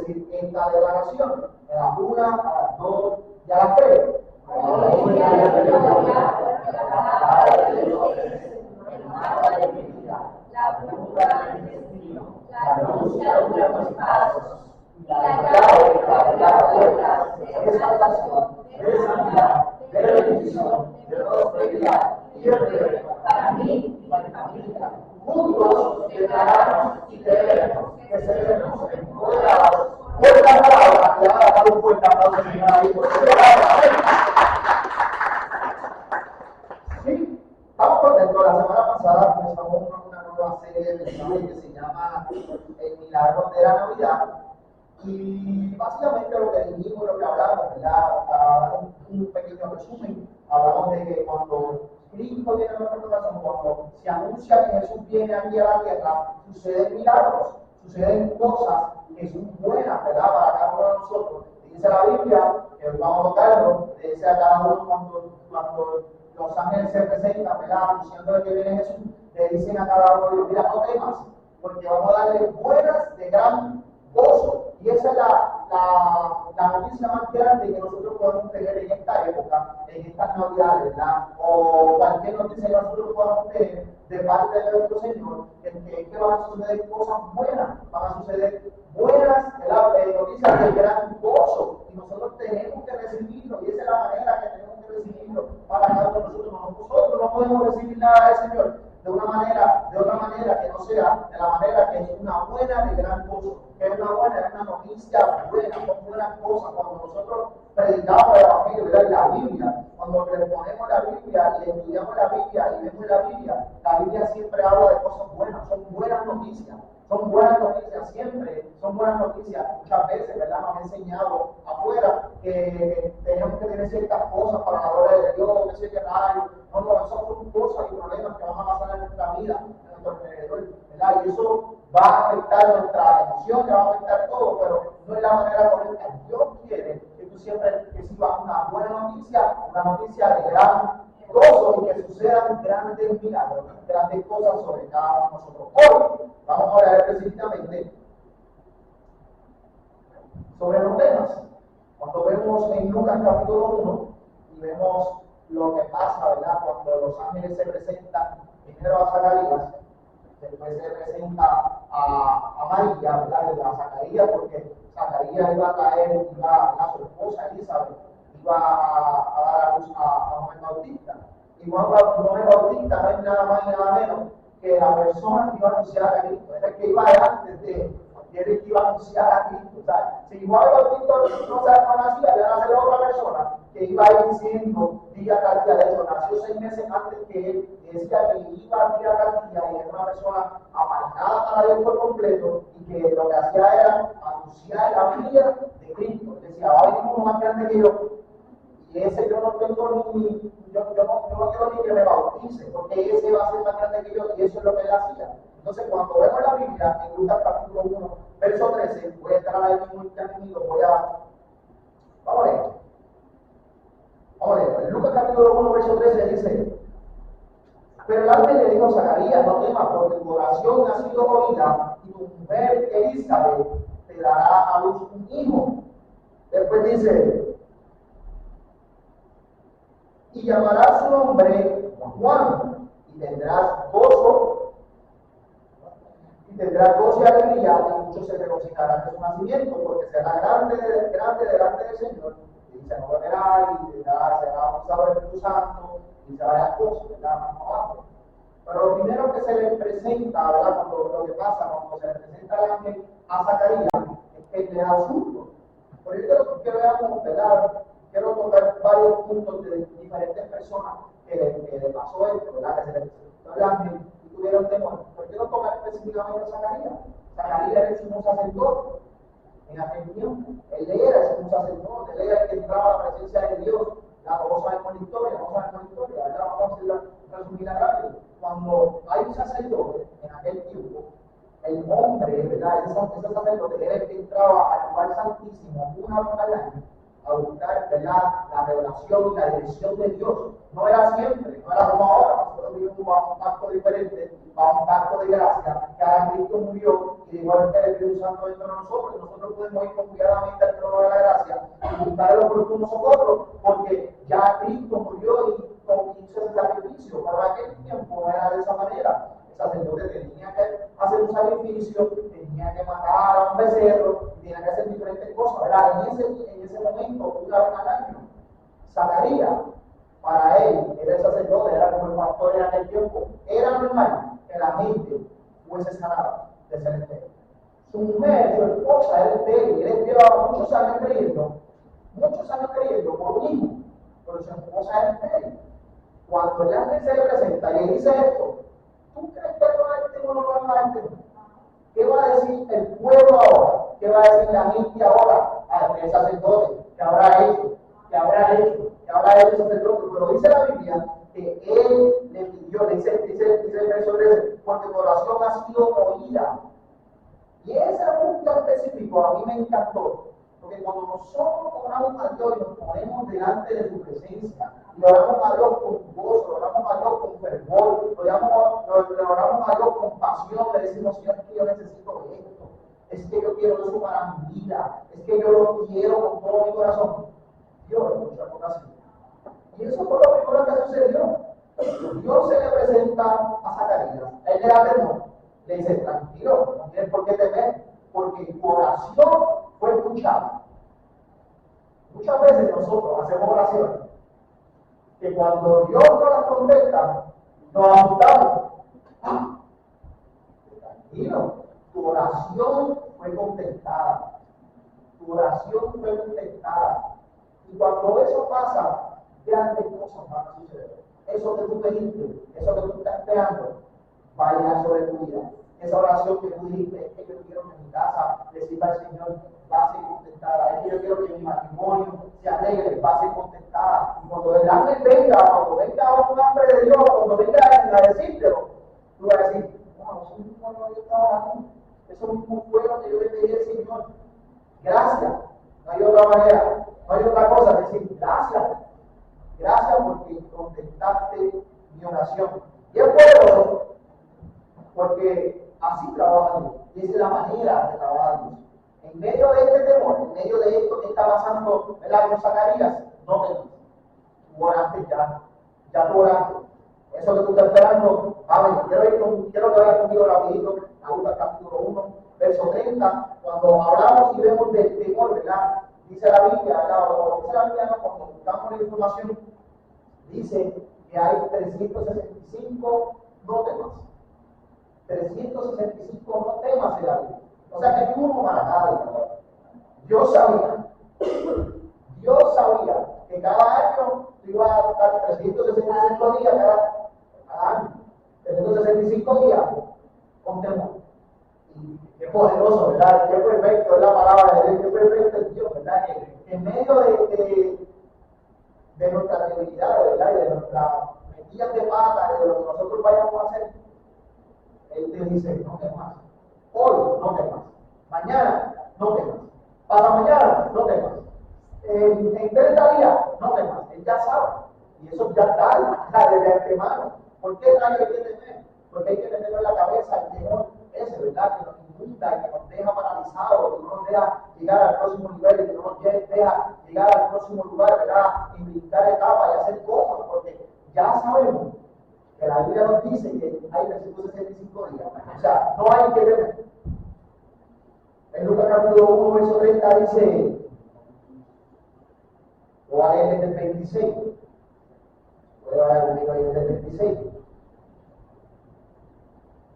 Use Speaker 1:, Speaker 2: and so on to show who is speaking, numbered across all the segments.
Speaker 1: decir esta declaración? A las 1, a las 2 y a las 3.
Speaker 2: La prueba del destino, la renuncia de nuestros pasos y la llave que abre la puerta de exaltación, de sanidad, de bendición, de prosperidad y de reino para mí y para mi familia. Juntos declaramos y creemos que seremos empoderados por la palabra. Le van a dar un fuerte aplauso ahí por sí, estamos contentos. La semana pasada empezamos una nueva serie de mensajes que se llama El Milagro de la Navidad. Y básicamente lo que dijimos, lo que hablamos, ¿verdad? Para dar un pequeño resumen, hablamos de que cuando Cristo viene a nuestro corazón, cuando se anuncia que Jesús viene aquí a la tierra, suceden milagros, suceden cosas que son buenas, ¿verdad? Para cada uno de nosotros. Dice la Biblia, que hoy vamos a tocarlo, dice a cada uno cuando los ángeles se presentan, ¿verdad? Anunciando que viene Jesús, le dicen a cada uno de ellos, mira, no temas, porque vamos a darle buenas de gran gozo. Y esa es la noticia más grande que nosotros podemos tener en esta época, en estas Navidades, ¿verdad? O cualquier noticia que nosotros podamos tener de parte de nuestro Señor, que van a suceder cosas buenas, van a suceder buenas, ¿verdad? Noticias de gran gozo. Y nosotros tenemos que recibirlo, y esa es la manera que tenemos que recibirlo para cada uno de nosotros. Nosotros no podemos recibir nada del Señor de otra manera que no sea de la manera que es una buena de gran gozo, que es una noticia buena, son buenas cosas. Cuando nosotros predicamos el Evangelio, ¿verdad? La Biblia, cuando le ponemos la Biblia y estudiamos la Biblia y vemos la Biblia siempre habla de cosas buenas, son buenas noticias. Son buenas noticias, siempre son buenas noticias. Muchas veces, ¿verdad? Nos han enseñado afuera que tenemos que tener ciertas cosas para la gloria de Dios, que sé qué rayo. No, esas son cosas y problemas que van a pasar en nuestra vida, en nuestro alrededor, ¿verdad? Y eso va a afectar nuestra emoción, va a afectar todo, pero no es la manera correcta. Dios quiere que tú siempre recibas una buena noticia, una noticia de gran gozo y que sucedan grandes milagros, grandes cosas sobre cada uno de nosotros. Hoy vamos a hablar específicamente sobre los temas. Cuando vemos en Lucas capítulo 1 y vemos lo que pasa, ¿verdad? Cuando los ángeles se presentan primero a Zacarías, después se presenta a María, ¿verdad? A Zacarías, porque Zacarías iba a traer, a su esposa Elizabeth, iba a dar a luz a Juan Bautista. Y Juan Bautista no es nada más y nada menos que la persona que iba a anunciar a Cristo, es el que iba antes de él, el que iba a anunciar a Cristo. O sea, si Juan Bautista no nacía, iba a nacer otra persona que iba a ir diciendo día tras día. De hecho, nació 6 meses antes que él, y decía que iba día tras día, y era una persona apartada para Dios por completo, y que lo que hacía era anunciar la vida de Cristo. Decía, va a venir uno más grande que yo. Y ese yo no tengo yo no quiero ni que me bautice, porque ese va a ser más grande que yo, y eso es lo que él hacía. Entonces, cuando vemos la Biblia, en Lucas capítulo 1, verso 13, voy a estar ahí mismo intervenido, vamos a leer. En Lucas capítulo 1, verso 13 dice, pero el ángel le dijo a Zacarías, no temas, porque tu oración ha sido oída, y tu mujer Elizabeth te dará a luz un hijo. Después dice, y llamarás su nombre Juan, y tendrás gozo y alegría, y muchos se regocijarán de su nacimiento, porque será grande delante del Señor, y se no verá, y será bautizado del Espíritu Santo, y será varias cosas, ¿verdad? Más abajo. Pero lo primero que se le presenta, ¿verdad? Cuando lo que pasa, cuando se le presenta al ángel a Zacarías, es que le da susto. Por eso quiero veamos, ¿verdad? Quiero tocar varios puntos de diferentes personas que le pasó esto, ¿verdad? Que se le presentó al ángel y tuvieron temor. ¿Por qué no tocar específicamente a Zacarías? Zacarías era el sumo sacerdote en aquel tiempo. Él era el sumo sacerdote, él era el que entraba a la presencia de Dios. Todos sabemos la historia, ¿verdad? Vamos a hacerla resumida rápido. Cuando hay un sacerdote en aquel tiempo, el hombre, ¿verdad? Ese sacerdote era el que entraba al lugar santísimo una vez al año a buscar, ¿verdad?, la revelación y la dirección de Dios. No era siempre, no era como ahora. Nosotros vivimos bajo un pacto diferente, bajo un pacto de gracia, que ahora Cristo murió y de igual que el Espíritu Santo dentro de nosotros. Y nosotros podemos ir confiadamente al trono de la gracia y buscar el oportuno socorro, porque ya Cristo murió y hizo el sacrificio. Pero en aquel tiempo no era de esa manera. El sacerdote tenía que hacer un sacrificio, tenía que matar a un becerro, tenía que hacer diferentes cosas, ¿verdad? En ese momento, una vez al año, Zacarías, para él, era el sacerdote, era como el pastor en aquel tiempo, era normal que la gente fuese sanada de ser estéril. Su mujer, su esposa, era estéril, él llevaba muchos años creyendo por un hijo, pero su esposa era estéril. Cuando el ángel se le presenta y le dice esto, ¿tú crees que no lo va a entender? ¿Qué va a decir el pueblo ahora? ¿Qué va a decir la gente ahora? El sacerdote, ¿qué habrá hecho? ¿Qué habrá hecho? ¿Qué habrá hecho el sacerdote? Pero dice la Biblia que él le pidió, dice el verso 13, porque tu oración ha sido oída. Y ese punto específico a mí me encantó, porque cuando nosotros oramos a Dios y nos ponemos delante de su presencia, y oramos a Dios con gozo, oramos a Dios con fervor, oramos a Dios con pasión, le decimos, Señor, es que yo necesito esto, es que yo quiero eso para mi vida, es que yo lo quiero con todo mi corazón. Dios escucha con oración. Y eso fue lo primero que sucedió. Dios se le presenta a Zacarías, él le da temor, le dice, tranquilo, no tienes por qué temer, porque tu oración fue escuchada. Muchas veces nosotros hacemos oraciones que cuando Dios no las contesta, nos asustamos. ¡Ah! Tranquilo, tu oración fue contestada. Tu oración fue contestada. Y cuando eso pasa, grandes cosas van a suceder. Eso que tú pediste, eso que tú estás esperando, va a llegar sobre tu vida. Esa oración que tú dijiste, es que yo quiero que mi casa le sirva al Señor, va a ser contestada. Es que yo quiero que mi matrimonio se arregle, va a ser contestada. Y cuando el ángel venga, cuando venga un hombre de Dios, cuando venga a decírtelo, tú vas a decir, no, eso mismo no yo estaba orando. Eso mismo fue lo que yo le pedí al Señor. Gracias. No hay otra manera, no hay otra cosa. Decir, gracias. Gracias porque contestaste mi oración. Y es poderoso porque así trabaja Dios. Y esa es la manera de trabajar Dios. En medio de este temor, en medio de esto que está pasando, ¿verdad?, con Zacarías, no temas. Tú oraste ya tú oraste. Eso que tú estás esperando, amén. Quiero que vayas conmigo rapidito a Lucas capítulo 1, verso 30. Cuando hablamos y vemos del temor, ¿verdad? Dice la Biblia, ¿verdad? O dice la Biblia, ¿no? Cuando buscamos la información, dice que hay 365 no temas. 365 no temas en la Biblia. O sea que hay uno para cada día. Dios sabía que cada año iba a estar 365 días cada año. 365 días con temor. Y qué poderoso, ¿verdad? Qué perfecto es la palabra de Dios, qué perfecto es Dios, ¿verdad? Que en medio de nuestras debilidades, ¿verdad? Y de nuestras metidas de pata, y de lo que nosotros vayamos a hacer, Él te dice, no temas. Hoy no temas. Mañana no temas. Para mañana no temas. En 30 días no temas. Él ya sabe. Y eso ya está desde antemano. ¿Por qué nadie hay que temer? Porque hay que tenerlo en la cabeza el temor ese, ¿verdad? Que nos inunda y que nos deja paralizados, que no nos deja llegar al próximo nivel, y que no nos deja llegar al próximo lugar, ¿verdad? Y brincar etapas y hacer cosas, porque ya sabemos que la Biblia nos dice que hay 365 días. O sea, no hay que temer. En Lucas capítulo 1, verso 30 dice, voy a leer desde el 26. Voy a leer desde el 26.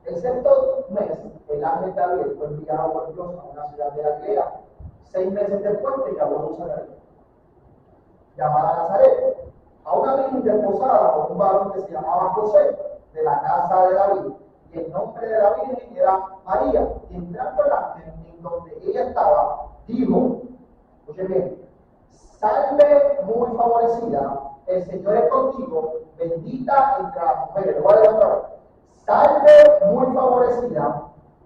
Speaker 2: El sexto mes, el ángel Gabriel fue enviado por Dios a una ciudad de Galilea, 6 meses después de que habló Zacarías, llamada Nazaret, a una virgen desposada con un varón que se llamaba José, de la casa de David, y el nombre de la virgen era María. Y entrando en donde ella estaba, dijo, oye bien, salve muy favorecida, el Señor es contigo, bendita entre las mujeres. Lo voy a leer otra vez. Salve muy favorecida,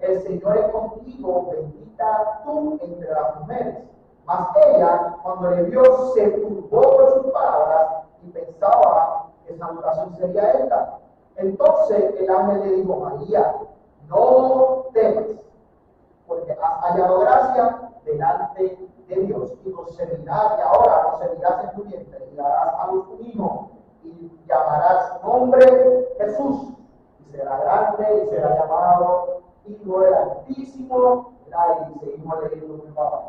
Speaker 2: el Señor es contigo, bendita tú entre las mujeres. Mas ella, cuando le vio, se turbó por sus palabras y pensaba que salutación sería esta. Entonces el ángel le dijo: María, no temas, porque has hallado gracia delante de Dios, y concebirás, y ahora concebirás en tu vientre, y darás a luz un hijo, y llamarás su nombre Jesús, y será grande, y será llamado Hijo del Altísimo. Y seguimos leyendo mi papá.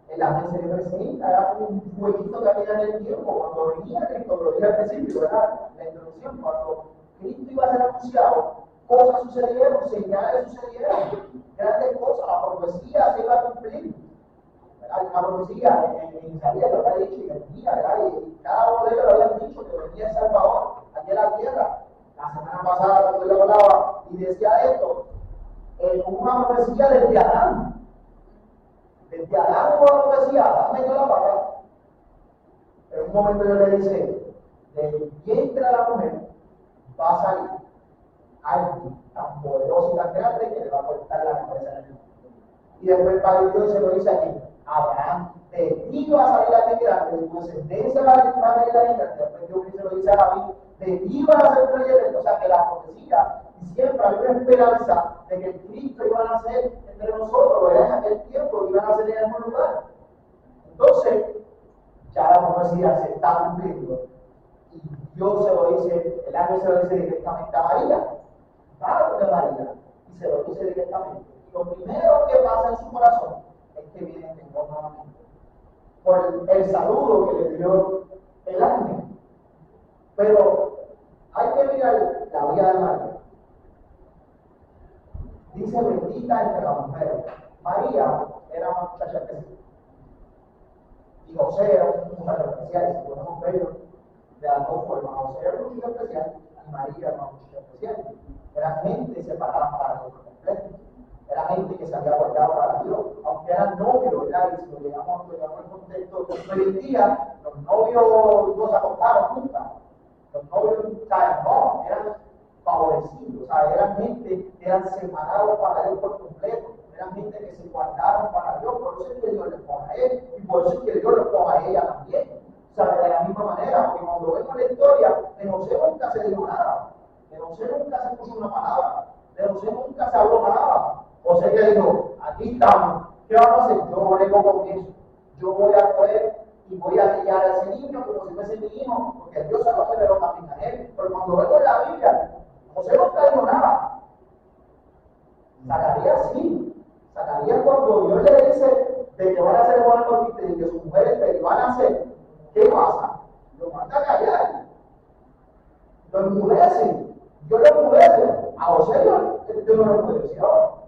Speaker 2: El ángel se le presenta, era un jueguito que había en el tiempo, cuando venía Cristo, lo dije al principio, ¿verdad? La introducción, cuando Cristo iba a ser anunciado, cosas sucedieron, señales sucedieron, grandes cosas, la profecía se iba a cumplir. La profecía en Isaías lo había dicho y venía, ¿verdad? Y cada uno de ellos lo habían dicho que venía el Salvador aquí en la tierra. La semana pasada, cuando yo hablaba y decía esto, como una profecía desde Adán. Desde Adán, como una profecía, Adán metió la pata. En un momento yo le dije, del vientre de la mujer va a salir alguien tan poderoso y tan grande que le va a cortar la cabeza en el mundo. Y después el Padre Dios se lo dice aquí: Abraham, de ti va a salir alguien grande, de tu descendencia va a salir alguien grande. Después Dios se lo dice a David: de ti va a ser proyecto. O sea que la profecía, y siempre hay una esperanza de que el Cristo iba a nacer entre nosotros, ¿verdad? En aquel tiempo iban a nacer en el mismo lugar. Entonces, ya la profecía se está cumpliendo. Y Dios se lo dice, el ángel se lo dice directamente a María. Claro que María. Y se lo dice directamente. Y lo primero que pasa en su corazón es que viene temor nuevamente. Por el saludo que le dio el ángel. Pero hay que mirar la vida de María. Dice: bendita entre las mujeres. María era una muchacha especial. Y José era un muchacho especial. Si podemos verlo de las dos formas. José era un muchacho especial y María era una muchacha especial. Era gente separada para Dios por completo. Era gente que se había guardado para Dios, aunque eran novios, ¿verdad? Y si lo llegamos al contexto de hoy en día, los novios no se acostaron nunca. Los novios, no, eran favorecidos, o sea, eran gente que eran separados para Dios por completo. Eran gente que se guardaron para Dios, por eso es que Dios les pone a él, y por eso es que Dios les pone a ella también. O sea, de la misma manera, porque cuando vemos la historia, de José nunca se dijo nada, de José nunca se puso una palabra, de José nunca se habló nada. José que dijo: aquí estamos, ¿qué vamos a hacer? Yo brego con eso, yo voy a coger y voy a criar a ese niño como si fuese mi hijo, porque Dios se lo reveló también a él. Pero cuando vemos la Biblia, José nunca dijo nada. Zacarías sí. Zacarías, cuando Dios le dice de que van a ser Juan el Bautista y que sus mujeres van a hacer, ¿qué pasa? Lo manda a callar. Lo enmudece. Dios lo enmudece. A José Dios no lo enmudeció.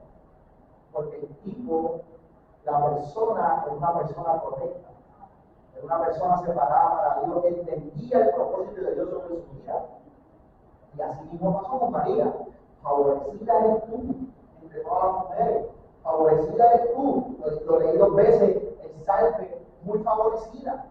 Speaker 2: Porque el tipo, la persona, es una persona correcta. Es una persona separada para Dios, que entendía el propósito de Dios sobre su vida. Y así mismo pasó con María. Favorecida eres tú entre todas las mujeres. Favorecida eres tú. Lo leí 2 veces, el Salve, muy favorecida.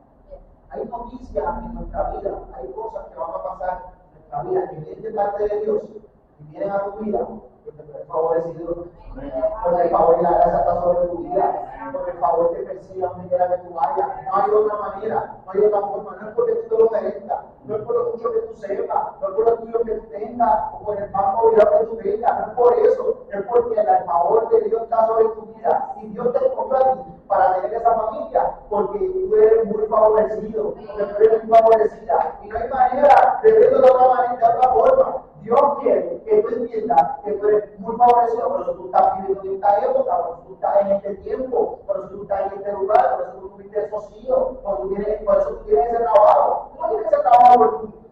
Speaker 2: Hay noticias en nuestra vida, hay cosas que van a pasar en nuestra vida que vienen de parte de Dios y vienen a tu vida, porque tú eres favorecido, porque el favor y la gracia está sobre tu vida, porque el favor te persiga donde quiera que tú vayas. No hay otra manera, no hay otra forma, no es porque tú te lo merezcas, no es por lo mucho que tú sepas, no es por lo tuyo que tú tengas, o por el banco que tú tengas, no es por eso, es porque el favor de Dios está sobre tu vida y Dios te escogió a ti para tener esa familia, porque tú eres muy favorecido, porque tú eres muy favorecida, y no hay manera de verlo de otra manera, de otra forma. Dios quiere que tú entiendas que tú eres muy favorecido, por eso tú estás viviendo en esta época, por eso tú estás en este tiempo, por eso tú estás en este lugar, por eso tú tuviste esos hijos, por eso tú tienes ese trabajo. Tú no tienes ese trabajo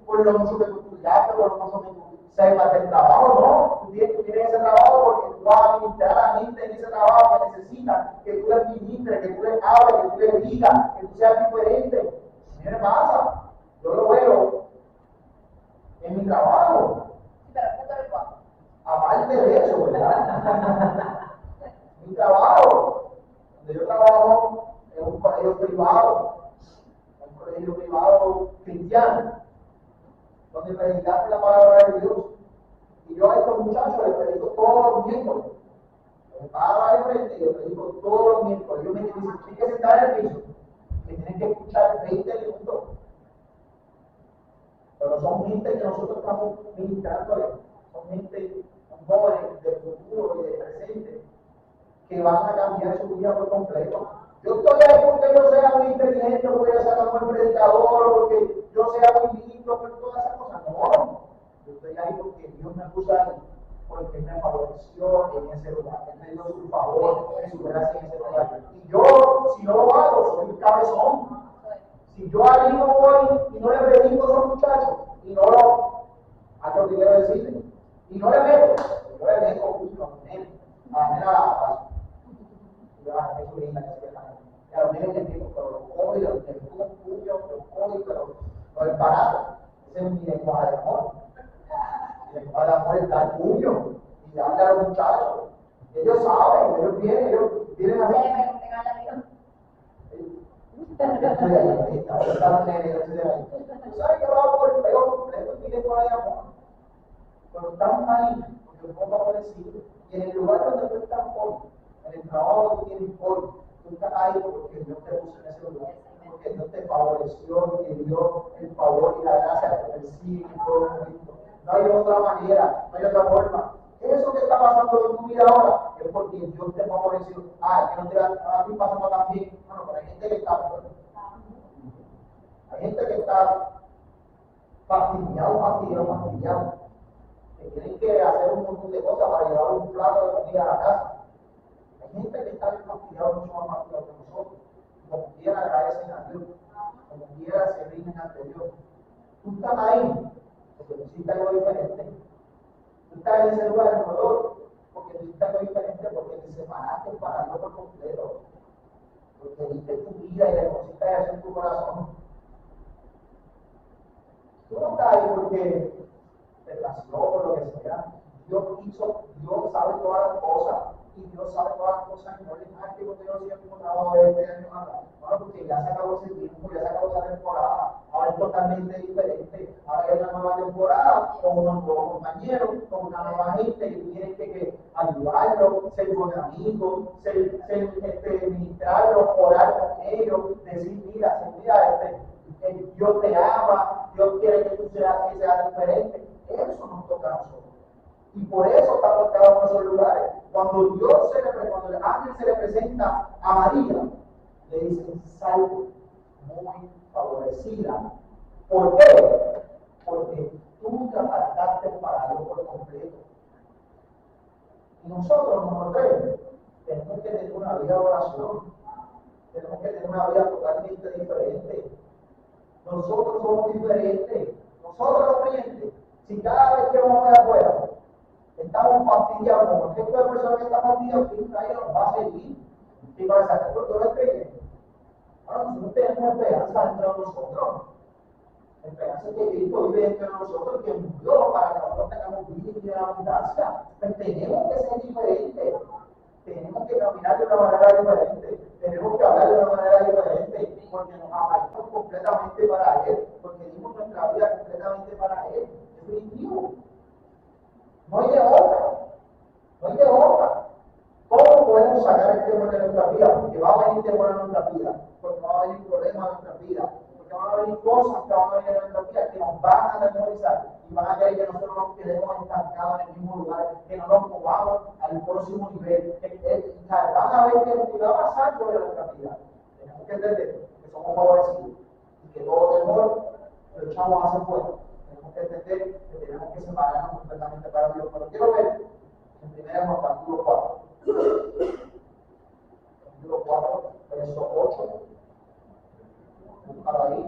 Speaker 2: por lo mucho que tú estudiaste, por lo mucho que tú sepas del trabajo, no. Tú tienes ese trabajo porque tú vas a administrar a la gente en ese trabajo que necesitan, que tú les ministres, que tú les hables, que tú les digas, que tú seas diferente. ¿Qué me pasa? Yo lo veo en mi trabajo. Aparte de eso, ¿verdad? Mi trabajo, donde yo trabajo en un colegio privado cristiano, donde predicamos la palabra de Dios. Y yo a estos muchachos les predico todos los miércoles. Me paro ahí frente y yo predico todos los miércoles. Yo me dicen, tienes que sentar en el piso. Me tienen que escuchar 20 minutos. Pero son gente que nosotros estamos ministrando. Son gente, son jóvenes del futuro y del presente que van a cambiar su vida por completo. Yo estoy ahí porque yo sea muy inteligente, porque yo sea muy predicador, porque yo sea muy lindo, por todas esas cosas. No, yo estoy ahí porque Dios me puso ahí, porque Él me favoreció en ese lugar. Él me dio su favor, su gracia en ese lugar. Y yo, si no lo hago, soy un cabezón. Si yo ahí no voy y no le predico a esos muchachos, y no lo, a lo que quiero decirle, y no le meto, yo le dejo justo a mi nene, a la nena a los nenes que tengo, pero los cojo y los tengo un puño, los cojo y pero es barato. Ese es mi lenguaje de amor. Mi lenguaje de amor es dar puño y darle a los muchachos. Ellos saben, ellos vienen a ver. ¿Sabes que lo hago por el pego completo? Mi lenguaje de amor. Pero estamos ahí, porque el mundo ha aparecido. Y en el lugar donde tú estás hoy, en el trabajo que tienes hoy, tú estás ahí porque Dios te puso en ese lugar, porque Dios te favoreció y te dio el favor y la gracia que te persigue en todo momento. No hay otra manera, no hay otra forma. Eso que está pasando en tu vida ahora es porque Dios te favoreció. Que no te va a ti pasando también. Bueno, pero hay gente que está peor. Hay gente que está fastidiado. Que tienen que hacer un montón de cosas para llevar un plato de comida a la casa. Hay gente que está fastidiado, mucho más fastidiado que nosotros. Como quiera agradecen a Dios, como quiera se rinden ante Dios. Tú estás ahí porque tú hiciste algo diferente. Tú estás en ese lugar de dolor porque tú hiciste algo diferente, porque te separaste para Dios por completo. Porque diste tu vida y depositaste eso en tu corazón. Tú no estás ahí porque te plació por lo que sea. Dios sabe todas las cosas. Y Dios sabe todas las cosas. Y no le más que porque yo siempre trabajo de este año acá. Bueno, porque ya se acabó ese tiempo, ya se acabó esa temporada. Ahora es totalmente diferente. Ahora hay una nueva temporada, con unos nuevos compañeros, con una nueva gente que tienen que ayudarlos, ser buen amigos, ministrarlos, orar con ellos, decir, mira, Dios te ama, Dios quiere que tú seas diferente. Eso nos toca a nosotros. Y por eso estamos cada uno en esos lugares. Cuando el ángel se le presenta a María, le dicen, salve, muy favorecida. ¿Por qué? Porque tú te apartaste para Dios por completo. Y nosotros tenemos que tener una vida de oración. Tenemos que tener una vida totalmente diferente. Nosotros somos diferentes. Nosotros los creyentes, si cada vez que vamos allá afuera, estamos fastidiados, como el tipo de personas que está fastidiado, Cristo ahí nos va a seguir. Y para sacar por todo el creyente. Ahora nosotros tenemos esperanza dentro de nosotros. Esperanza que Cristo vive dentro de nosotros, que murió para que nosotros tengamos vida y vida en abundancia. Pues tenemos que ser diferentes. Tenemos que caminar de una manera diferente. Tenemos que hablar de una manera diferente. Porque nos apartamos completamente para Él. Porque dimos nuestra vida completamente para Él. Es definitivo. No hay de otra. No hay de otra. ¿Cómo podemos sacar el temor de nuestra vida? Porque va a venir temor a nuestra vida. Porque va a venir problemas a nuestra vida. Porque van a venir cosas que van a venir a nuestra vida que nos van a atemorizar. Y van a querer que nosotros nos quedemos estancados en el mismo lugar. Que no nos movamos al próximo nivel. Van a ver que va a pasar sobre nuestra vida. Tenemos que entender que somos favorecidos. Y que todo temor lo echamos hacia afuera. Tenemos que entender que tenemos que separarnos completamente para Dios. Pero quiero ver en 1 Juan capítulo 4. Capítulo 4, verso 8. Búscalo ahí.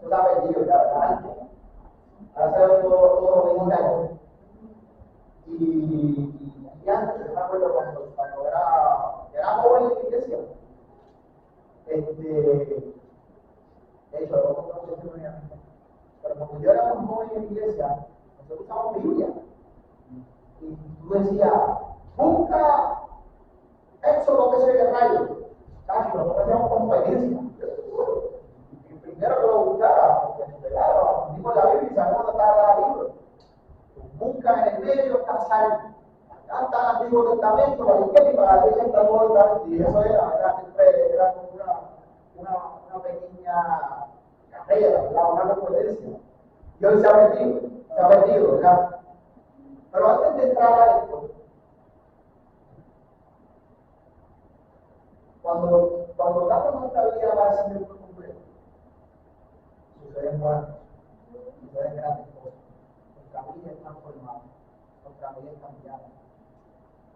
Speaker 2: Tú estás perdido ya, ¿verdad? Ahora se ve todo digital. Y antes, yo me acuerdo cuando era joven en la iglesia. De hecho, pero cuando yo era un joven en la iglesia, nosotros usábamos Biblia. Y tú decías, busca Éxodo que se ve rayo. Casi nosotros hacíamos conferencia. Y primero que lo buscara, porque nos pegaba, seguimos la Biblia y sabemos dónde está cada libro. Buscan en el medio, está salvo. Acá está el Antiguo Testamento, para la izquierda y para la derecha está el Nuevo Testamento. Y eso era siempre era como una pequeña carrera, ¿verdad? Una competencia. Y hoy se ha perdido, ¿verdad? Pero antes de entrar a esto, cuando damos nuestra vida para el Señor por completo, suceden buenas cosas, suceden grandes cosas. Nuestra vida es transformada, nuestra vida es cambiada.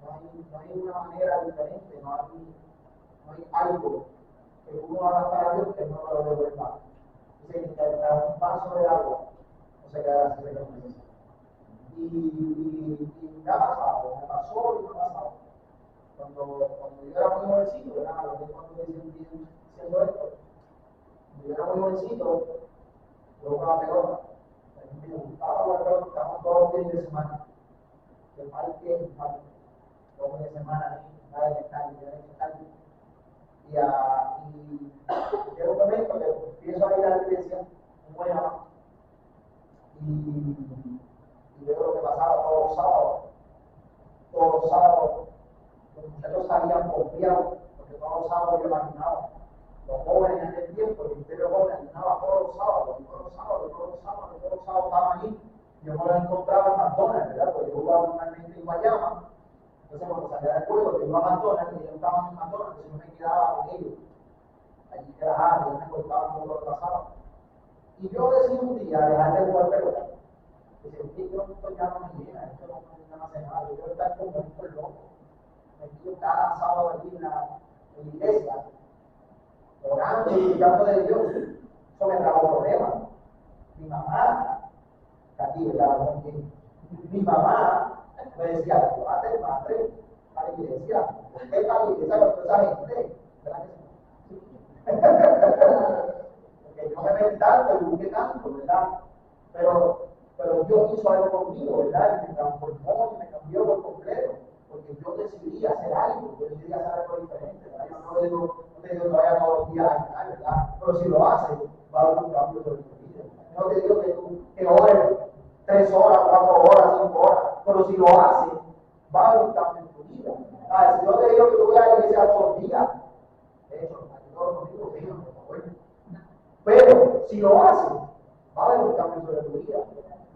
Speaker 2: No hay una manera diferente, no hay algo que uno haga para Dios que no lo devuelva. Dice que tras un vaso de agua no se quedará sin recompensa. Y me ha pasado, me pasó y me ha pasado. Cuando yo era muy jovencito, ¿verdad? Lo que cuando me sentí haciendo esto, cuando yo era muy jovencito, yo con la pelota, me gustaba jugar pelota, estábamos todos los fines de semana, de parque en parque, todos los fines de semana, nada de estar. Y llega un momento que empiezo a ir a la iglesia, en Guayama, y veo lo que pasaba todos los sábados. Todos los sábados, los muchachos salían confiados, porque todos los sábados yo imaginaba. Los jóvenes en aquel tiempo, el ministerio joven ayunaba todos los sábados estaban allí. Yo no los encontraba en McDonald's, ¿verdad? Porque yo jugaba normalmente en Guayama. Entonces, cuando salía del juego, yo iba a McDonald's y ellos estaban en McDonald's, entonces yo me quedaba con ellos. Allí relajaba, ellos me contaban todo lo que pasaba. Y yo decidí un día dejar de jugar pelota. Y sentí que esto ya no me llena, esto no me hace nada, yo quiero estar como un loco. Me quedo cada sábado aquí en la iglesia, orando y buscando de Dios. Eso me trajo problemas. Mi mamá, aquí, ¿verdad? Mi mamá me decía, padre, para la iglesia. ¿Por qué para la iglesia con toda esa gente? ¿Verdad que sí? Porque yo me metí tanto y busqué tanto, ¿verdad? Pero Dios hizo algo conmigo, ¿verdad? Y me transformó y me cambió por completo. Porque yo decidí hacer algo, yo decidí hacer algo diferente, ¿verdad? Yo no te digo que vaya todos los días a ayunar, ¿verdad? Pero si lo haces, va a haber un cambio sobre tu vida. No te digo que ores 3 horas, 4 horas, 5 horas, pero si lo haces, va a haber un cambio en tu vida. Si yo te digo que tú vayas a la iglesia todos los días, de hecho, aquí todos los domingos, díganme, por favor. Pero si lo haces, va a haber un cambio sobre tu vida.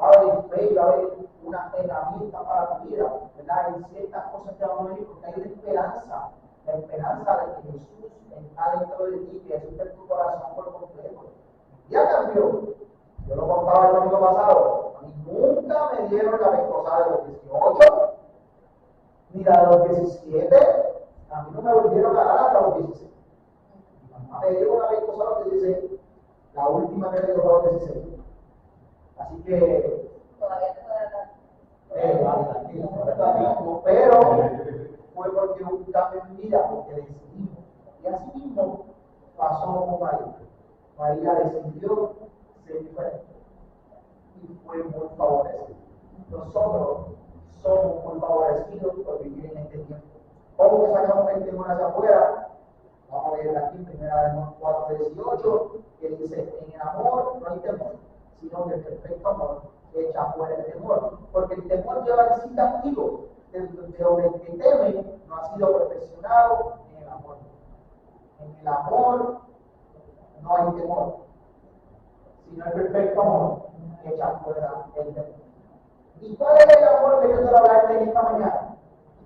Speaker 2: Va a haber fe, va a haber una herramienta para tu vida, ¿verdad? Hay ciertas cosas que van a venir porque hay una esperanza, la esperanza de que Jesús está dentro de ti, que Jesús está en tu corazón por completo. Ya cambió. Yo lo contaba el domingo pasado. A mí nunca me dieron la pescosa de los 18, ni la de los 17. A mí no me volvieron a dar hasta los 16. Mi mamá me dio una pescosa a los 16. La última que me dio fue a los 16. Así que
Speaker 3: Todavía te puede dar.
Speaker 2: Pero fue porque hubo un cambio en mi vida, porque decidimos. Y así mismo pasó con María. María decidió ser diferente y fue muy favorecida. Nosotros somos muy favorecidos por vivir en este tiempo. ¿Cómo sacamos el temor hacia afuera? Vamos a leer aquí, 1 4:18, que dice: en el amor no hay temor, sino que el perfecto amor echa fuera el temor, porque el temor lleva en sí castigo, donde el que teme no ha sido perfeccionado en el amor. En el amor no hay temor, sino el perfecto amor echa fuera el temor. ¿Y cuál es el amor que yo quiero hablarte en esta mañana?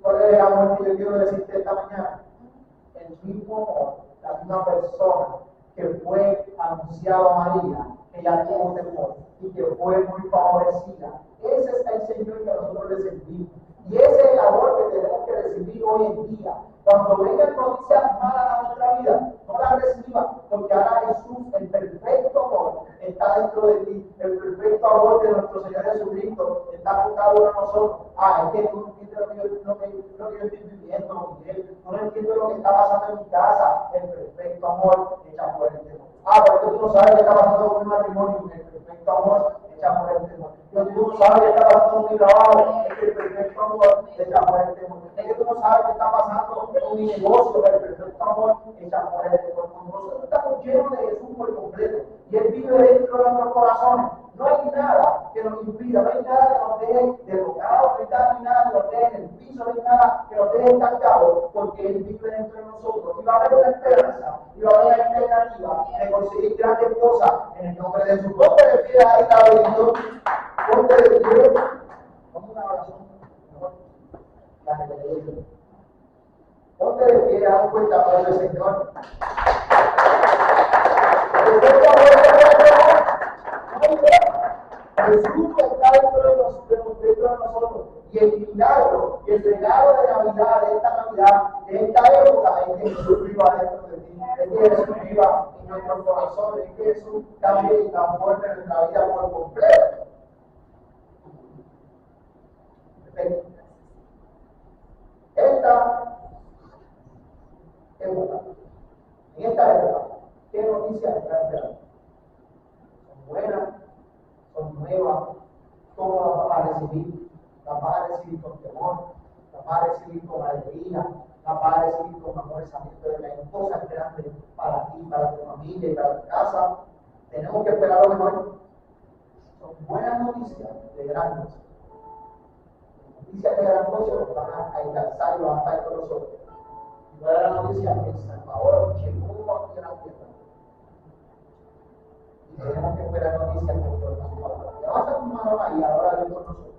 Speaker 2: ¿Cuál es el amor que yo quiero decirte esta mañana? El mismo amor, la misma persona que fue anunciado a María, que ya tuvo temor y que fue muy favorecida. Ese es el Señor que nosotros le servimos. Y ese es el amor que tenemos que recibir hoy en día. Cuando vengan noticias malas a nuestra vida, no las reciba, porque ahora Jesús, el perfecto amor, está dentro de ti. El perfecto amor de nuestro Señor Jesucristo está con cada uno de nosotros. Es que tú no entiendes lo que yo estoy viviendo, Miguel. No entiendo lo que está pasando en mi casa. El perfecto amor echa fuera el temor. Porque tú no sabes qué está pasando con mi matrimonio. El perfecto amor echa fuera el temor. Tú no sabes qué está pasando con mi trabajo. El perfecto amor echa fuera el temor. Es que tú no sabes qué está pasando con mi negocio. El perfecto amor echa fuera el temor. Cuando nosotros estamos llenos de Jesús por completo y Él vive dentro de nuestros corazones,
Speaker 1: No hay nada que nos impida, no hay nada que nos deje derrotados, no hay nada que nos deje en el piso, no hay nada que nos deje estancados, porque Él vive dentro de nosotros. Y va a haber una esperanza, y va a haber una alternativa de conseguir grandes cosas en el nombre de Jesús. Ponte de pie ahí, Davidito. Ponte de pie. Vamos a una oración. Ponte de pie, haz un fuerte aplauso al Señor. Jesús está dentro de nosotros. Y el milagro y el regalo de Navidad, de esta Navidad, de esta época, es que Jesús viva dentro de ti. Es que Jesús viva en nuestros corazones. Es que Jesús cambie y transforme nuestra vida por completo. Perfecto. En esta época, ¿qué noticias están esperando? Son buenas, son nuevas, ¿cómo las vas a recibir? Las vas a recibir con temor, las vas a recibir con alegría, las vas a recibir con amor, sabiendo de que hay cosas grandes para ti, para tu familia y para tu casa. Tenemos que esperar lo mejor. Son buenas noticias de gran cosa. Noticias de gran cosa nos van a alcanzar y van a estar con nosotros. Y buena noticia es que el Salvador llegó aquí a la tierra. Y tenemos que esperar noticias conforme a su palabra. Levanta tu mano ahí, ahora bien con nosotros.